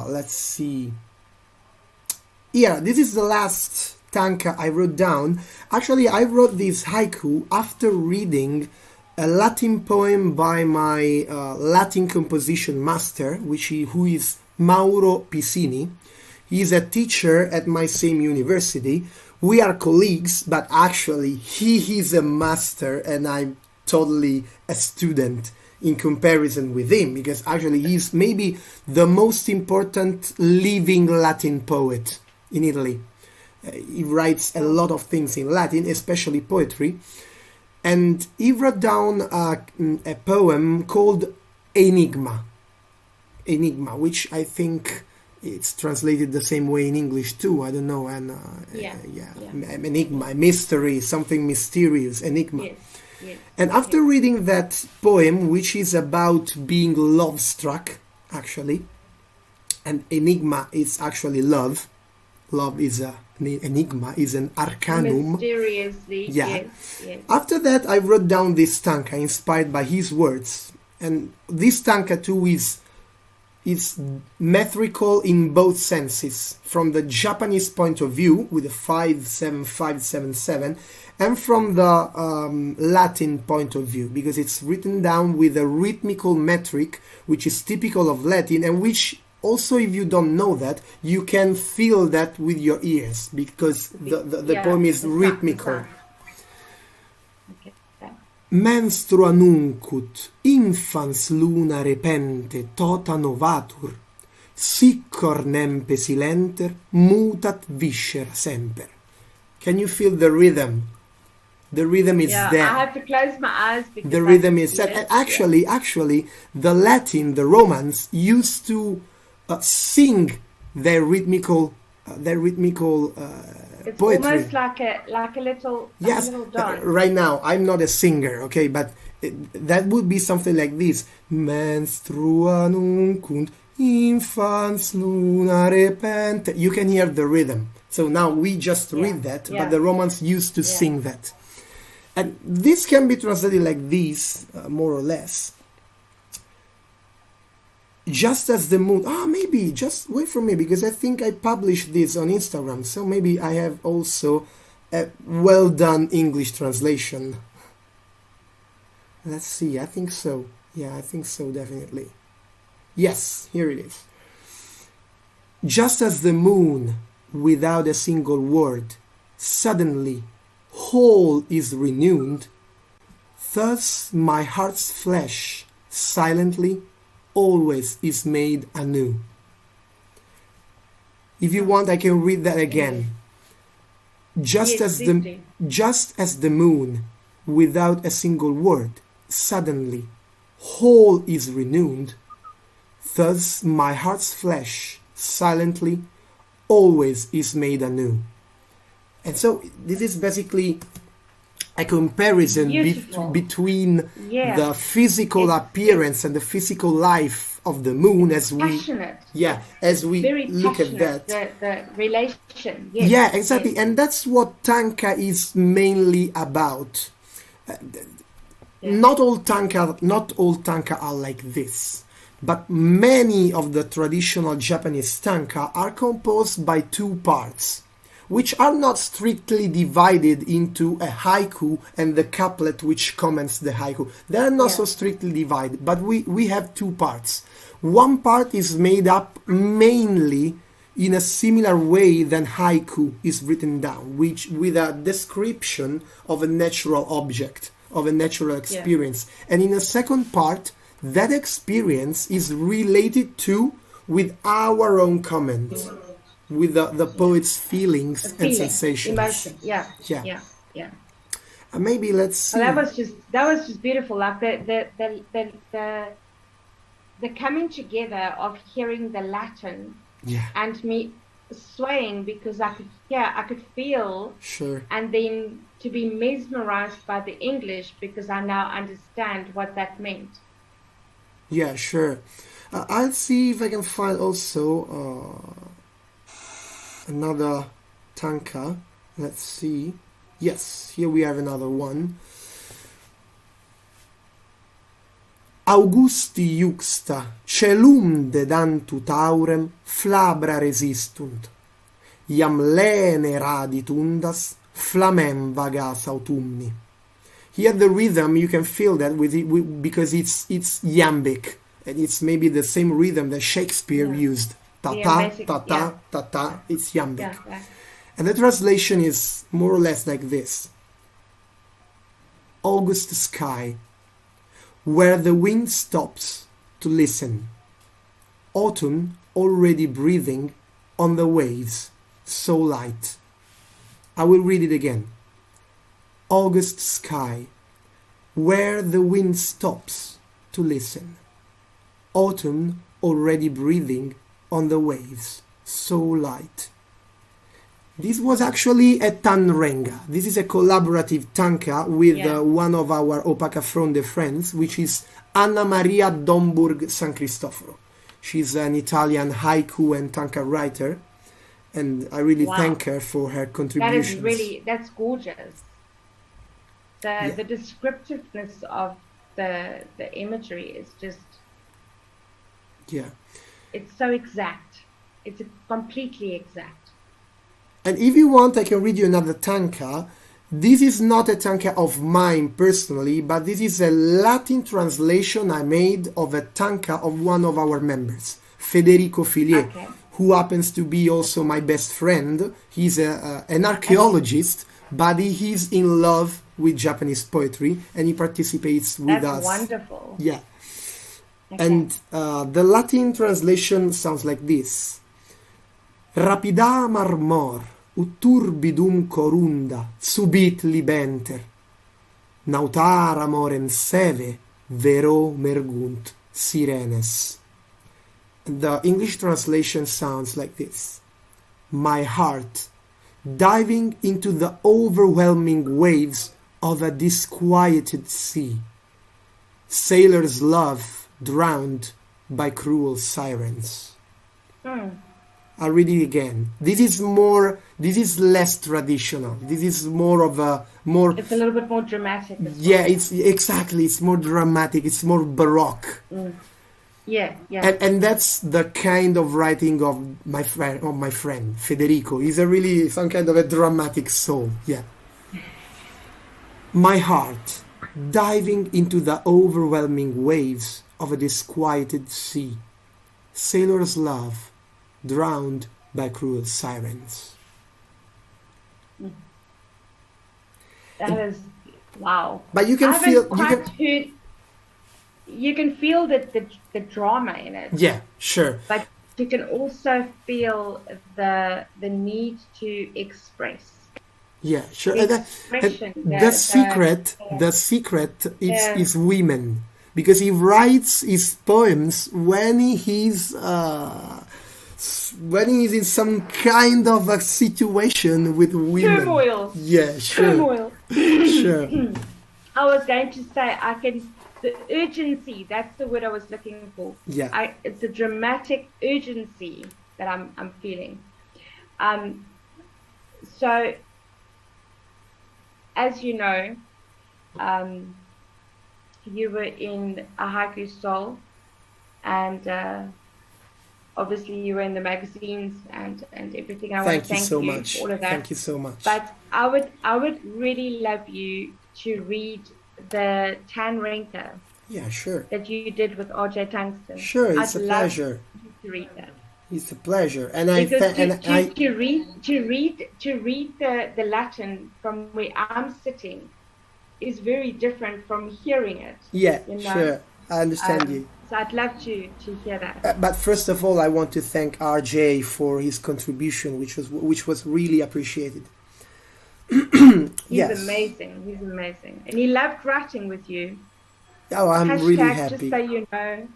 let's see. Yeah, this is the last Tanka I wrote down. Actually, I wrote this haiku after reading a Latin poem by my Latin composition master, who is Mauro Pisini. He's a teacher at my same university. We are colleagues, but actually he is a master and I'm totally a student in comparison with him, because actually he's maybe the most important living Latin poet in Italy. He writes a lot of things in Latin, especially poetry. And he wrote down a poem called Enigma, which I think it's translated the same way in English too. I don't know. And enigma, mystery, something mysterious, enigma. Yes. Yes. And after reading that poem, which is about being love struck, actually, and enigma is actually love. Love is an enigma, is an arcanum. Mysteriously, yeah. Yes. After that, I wrote down this Tanka inspired by his words. And this Tanka too is metrical in both senses, from the Japanese point of view with the 5-7-5-7-7, and from the Latin point of view, because it's written down with a rhythmical metric which is typical of Latin, and which also, if you don't know that, you can feel that with your ears, because the poem is rhythmical. Okay. Menstrua nuncut, infans luna repente, tota novatur, siccor nempe silenter, mutat viscera semper. Can you feel the rhythm? The rhythm is there. I have to close my eyes because the rhythm is there. And actually, the Latin, the Romans used to sing their rhythmical it's poetry. Almost like a little yes. A little dance. Right now, I'm not a singer, okay, but that would be something like this: Menstrua nuncunt, infans luna repente. You can hear the rhythm. So now we just read that, but the Romans used to sing that, and this can be translated like this, more or less. Just as the moon... maybe, just wait for me, because I think I published this on Instagram, so maybe I have also a well-done English translation. Let's see, I think so. Yeah, I think so, definitely. Yes, here it is. Just as the moon, without a single word, suddenly whole is renewed, thus my heart's flesh, silently, always is made anew. If you want, I can read that again. Just as the moon, without a single word, suddenly whole is renewed, thus my heart's flesh, silently, always is made anew. And so this is basically a comparison between the physical appearance and the physical life of the moon as we very look at that. The relation. Yes. Yeah, exactly. Yes. And that's what Tanka is mainly about. Not all Tanka are like this, but many of the traditional Japanese Tanka are composed by two parts, which are not strictly divided into a haiku and the couplet which comments the haiku. They are not so strictly divided, but we have two parts. One part is made up mainly in a similar way than haiku is written down, which with a description of a natural object, of a natural experience. And in a second part, that experience is related to with our own comment, with the poet's feelings and sensations, emotion. Yeah. Maybe let's see. Well, that was just beautiful. Like the coming together of hearing the Latin and me swaying, because I could feel, and then to be mesmerized by the English, because I now understand what that meant. Yeah, sure. I'll see if I can find also another Tanka. Let's see. Yes, here we have another one. Augusti iuxta, celum dedantu taurem, flabra resistunt. Iam lene raditundas, flamem vagas autumni. Here the rhythm, you can feel that because it's iambic, and it's maybe the same rhythm that Shakespeare used. Ta-ta, ta-ta, ta-ta, it's iambic. Yeah. And the translation is more or less like this. August sky, where the wind stops to listen. Autumn already breathing on the waves, so light. I will read it again. August sky, where the wind stops to listen. Autumn already breathing on the waves, so light. This was actually a tanrenga. This is a collaborative tanka with one of our Opaca Fronde friends, which is Anna Maria Domburg San Cristoforo. She's an Italian haiku and tanka writer, and I really thank her for her contributions. That's gorgeous. The descriptiveness of the imagery is just... Yeah. It's so exact. It's completely exact. And if you want, I can read you another tanka. This is not a tanka of mine personally, but this is a Latin translation I made of a tanka of one of our members, Federico Filier, who happens to be also my best friend. He's an archaeologist, but he's in love with Japanese poetry, and he participates with us. That's wonderful. Yeah. Okay. And the Latin translation sounds like this. Rapida marmor, ut turbidum corunda, subit libenter. Nautara morem seve, vero mergunt, sirenes. The English translation sounds like this. My heart, diving into the overwhelming waves of a disquieted sea. Sailor's love drowned by cruel sirens. I'll read it again. This is less traditional. This is more of a more... It's a little bit more dramatic. Yeah, it's more dramatic. It's more baroque. Yeah. And that's the kind of writing of my friend Federico. He's some kind of a dramatic soul. Yeah. My heart, diving into the overwhelming waves of a disquieted sea. Sailor's love, drowned by cruel sirens. That is wow. But you can feel you can feel the drama in it. Yeah, sure. But you can also feel the need to express. Yeah, sure. The secret is women, because he writes his poems when he's in some kind of a situation with women. Turmoil. Yeah, sure. Turmoil. Sure. I was going to say the urgency, that's the word I was looking for. Yeah. It's a dramatic urgency that I'm feeling. So, as you know, you were in a haiku soul, and obviously you were in the magazines and everything. I want to thank you for all of that. Thank you so much. But I would really love you to read the Tanrenka. Yeah, sure. That you did with RJ Tungsten. Sure, it's a pleasure. To read that. It's a pleasure, and to read the Latin from where I'm sitting is very different from hearing it. Yeah, sure. I understand you. So I'd love to hear that. But first of all, I want to thank RJ for his contribution, which was really appreciated. He's amazing, and he loved writing with you. Oh, I'm really happy. Just so you know.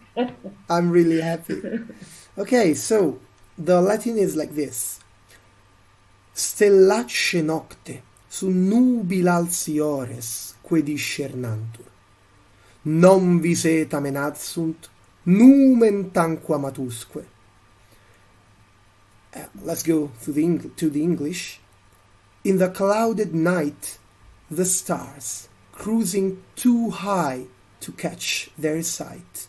I'm really happy. Okay, so the Latin is like this. Stellace nocte su nubil alciores que discernantur. Non viseta menatsunt, numen tanqua matusque. Let's go to the English. In the clouded night, the stars, cruising too high to catch their sight.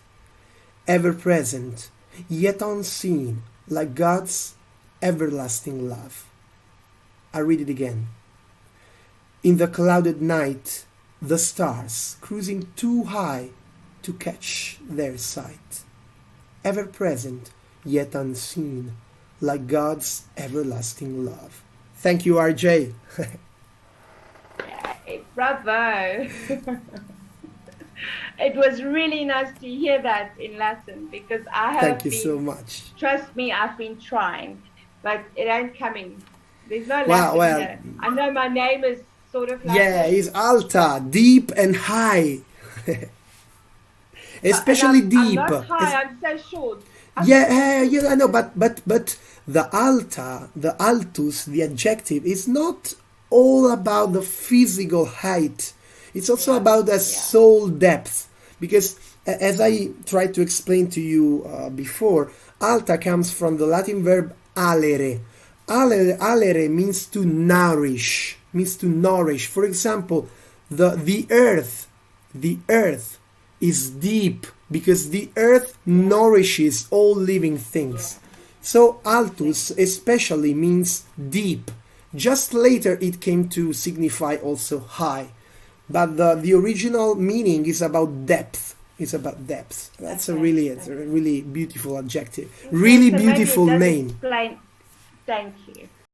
Ever present, yet unseen, like God's everlasting love. I read it again. In the clouded night, the stars cruising too high to catch their sight. Ever present, yet unseen, like God's everlasting love. Thank you, RJ. Bravo. It was really nice to hear that in Latin, because I have Thank you so much. Trust me, I've been trying, but it ain't coming. There's no Latin here. I know my name is sort of Latin. Yeah, it's alta, deep and high. Especially deep. I'm not high, I'm so short. Yeah, I know, but the alta, the altus, the adjective is not all about the physical height. It's also about the soul depth. Because as I tried to explain to you before, alta comes from the Latin verb alere. Alere means to nourish. For example, the earth is deep because the earth nourishes all living things. So altus especially means deep. Just later it came to signify also high. But the original meaning is about depth. It's about depth. That's a really beautiful adjective. Really beautiful name. Thank you.